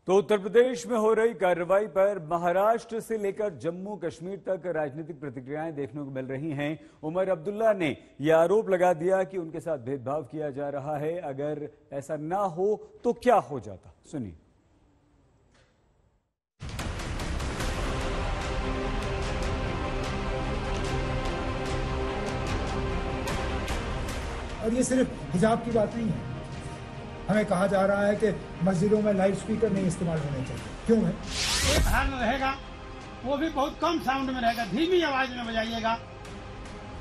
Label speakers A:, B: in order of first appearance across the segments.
A: तो उत्तर प्रदेश में हो रही कार्रवाई पर महाराष्ट्र से लेकर जम्मू कश्मीर तक राजनीतिक प्रतिक्रियाएं देखने को मिल रही हैं। उमर अब्दुल्ला ने यह आरोप लगा दिया कि उनके साथ भेदभाव किया जा रहा है। अगर ऐसा ना हो तो क्या हो जाता, सुनिए।
B: और ये सिर्फ हिजाब की बात नहीं है। हमें कहा जा रहा है कि मस्जिदों में लाउड स्पीकर नहीं इस्तेमाल होने चाहिए। क्यों है?
C: एक हाल रहेगा, वो भी बहुत कम साउंड में रहेगा, धीमी आवाज में बजाइएगा।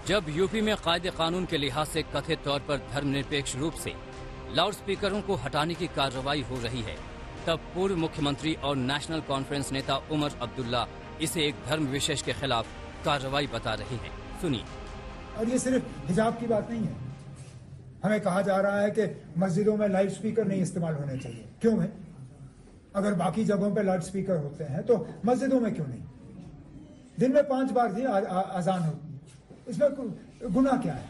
D: जब यूपी में कायदे कानून के लिहाज से कथित तौर पर धर्मनिरपेक्ष रूप से लाउड स्पीकरों को हटाने की कार्रवाई हो रही है, तब पूर्व मुख्यमंत्री और नेशनल कॉन्फ्रेंस नेता उमर अब्दुल्ला इसे एक धर्म विशेष के खिलाफ कार्रवाई बता रहे हैं। सुनिए।
B: और ये सिर्फ हिजाब की बात नहीं है। हमें कहा जा रहा है कि मस्जिदों में लाउड स्पीकर नहीं इस्तेमाल होने चाहिए। क्यों है? अगर बाकी जगहों पे लाउड स्पीकर होते हैं तो मस्जिदों में क्यों नहीं? दिन में 5 बार ही अजान होती है, इसमें गुनाह क्या है?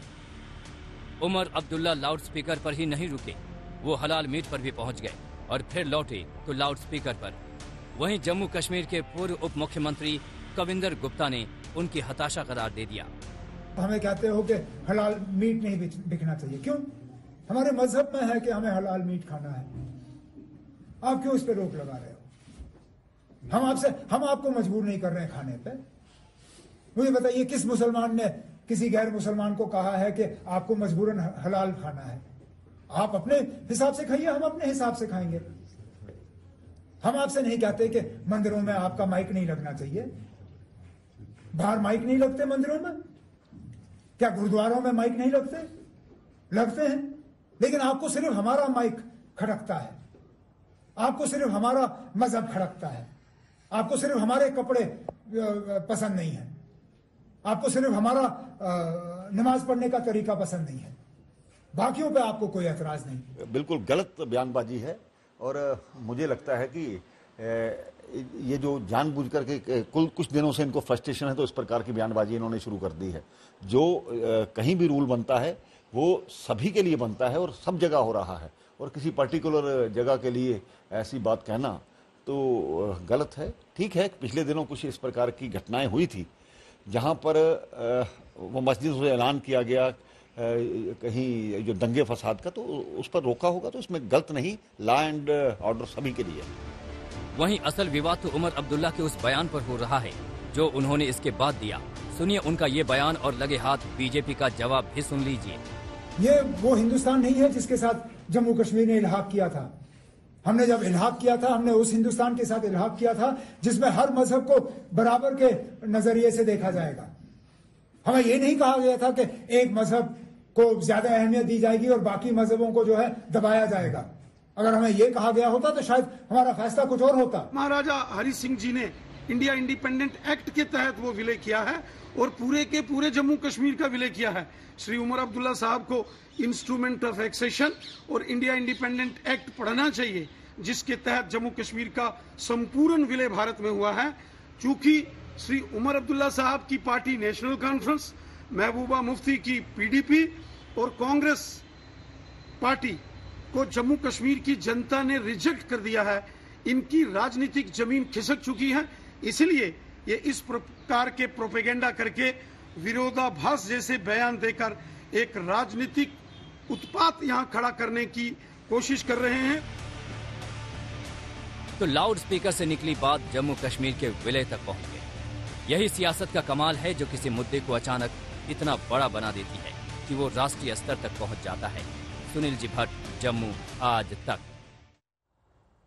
D: उमर अब्दुल्ला लाउड स्पीकर पर ही नहीं रुके, वो हलाल मीट पर भी पहुंच गए और फिर लौटे तो लाउड स्पीकर पर। वहीं जम्मू कश्मीर के पूर्व उप मुख्यमंत्री कविंदर गुप्ता ने उनकी हताशा करार दे दिया।
B: हमें कहते हो कि हलाल मीट नहीं बिकना चाहिए। क्यों? हमारे मजहब में है कि हमें हलाल मीट खाना है। आप क्यों इस पे रोक लगा रहे हो? हम आपको मजबूर नहीं कर रहे हैं खाने पे। मुझे बताइए, किस मुसलमान ने किसी गैर मुसलमान को कहा है कि आपको मजबूरन हलाल खाना है? आप अपने हिसाब से खाइए, हम अपने हिसाब से खाएंगे। हम आपसे नहीं कहते कि मंदिरों में आपका माइक नहीं लगना चाहिए। बाहर माइक नहीं लगते मंदिरों में? क्या गुरुद्वारों में माइक नहीं लगते? लगते हैं। लेकिन आपको सिर्फ हमारा माइक खड़कता है, आपको सिर्फ हमारा मजहब खड़कता है, आपको सिर्फ हमारे कपड़े पसंद नहीं है, आपको सिर्फ हमारा नमाज पढ़ने का तरीका पसंद नहीं है, बाकियों पे आपको कोई एतराज नहीं।
E: बिल्कुल गलत बयानबाजी है और मुझे लगता है कि ये जो जानबूझकर के कुछ दिनों से इनको फ्रस्ट्रेशन है, तो इस प्रकार की बयानबाजी इन्होंने शुरू कर दी है। जो कहीं भी रूल बनता है वो सभी के लिए बनता है और सब जगह हो रहा है, और किसी पर्टिकुलर जगह के लिए ऐसी बात कहना तो गलत है। ठीक है, पिछले दिनों कुछ इस प्रकार की घटनाएं हुई थी जहां पर वो मस्जिद से ऐलान किया गया कहीं जो दंगे फसाद का, तो उस पर रोका होगा, तो इसमें गलत नहीं। लॉ एंड ऑर्डर सभी के लिए।
D: वहीं असल विवाद तो उमर अब्दुल्ला के उस बयान पर हो रहा है जो उन्होंने इसके बाद दिया। सुनिए उनका ये बयान और लगे हाथ बीजेपी का जवाब भी सुन लीजिए।
B: ये वो हिंदुस्तान नहीं है जिसके साथ जम्मू कश्मीर ने इल्हाक किया था। हमने जब इल्हाक किया था, हमने उस हिंदुस्तान के साथ इल्हाक किया था जिसमें हर मजहब को बराबर के नजरिए से देखा जाएगा। हमें ये नहीं कहा गया था कि एक मजहब को ज्यादा अहमियत दी जाएगी और बाकी मजहबों को जो है दबाया जाएगा। अगर हमें यह कहा गया होता तो शायद हमारा फैसला कुछ और होता।
C: महाराजा हरि सिंह जी ने इंडिया इंडिपेंडेंट एक्ट के तहत वो विलय किया है और पूरे के पूरे जम्मू कश्मीर का विलय किया है। श्री उमर अब्दुल्ला साहब को इंस्ट्रूमेंट ऑफ एक्सेशन और इंडिया इंडिपेंडेंट एक्ट पढ़ना चाहिए, जिसके तहत जम्मू कश्मीर का संपूर्ण विलय भारत में हुआ है। चूंकि श्री उमर अब्दुल्ला साहब की party national conference, Mehbooba Mufti की पीडीपी और कांग्रेस पार्टी को जम्मू कश्मीर की जनता ने रिजेक्ट कर दिया है, इनकी राजनीतिक जमीन खिसक चुकी है। इसलिए ये इस प्रकार के प्रोपेगेंडा करके विरोधाभास जैसे बयान देकर एक राजनीतिक उत्पात यहां खड़ा करने की कोशिश कर रहे हैं।
D: तो लाउड स्पीकर से निकली बात जम्मू कश्मीर के विलय तक पहुंच गई। यही सियासत का कमाल है जो किसी मुद्दे को अचानक इतना बड़ा बना देती है कि वो राष्ट्रीय स्तर तक पहुंच जाता है। सुनील जी भट्ट, जम्मू आज तक।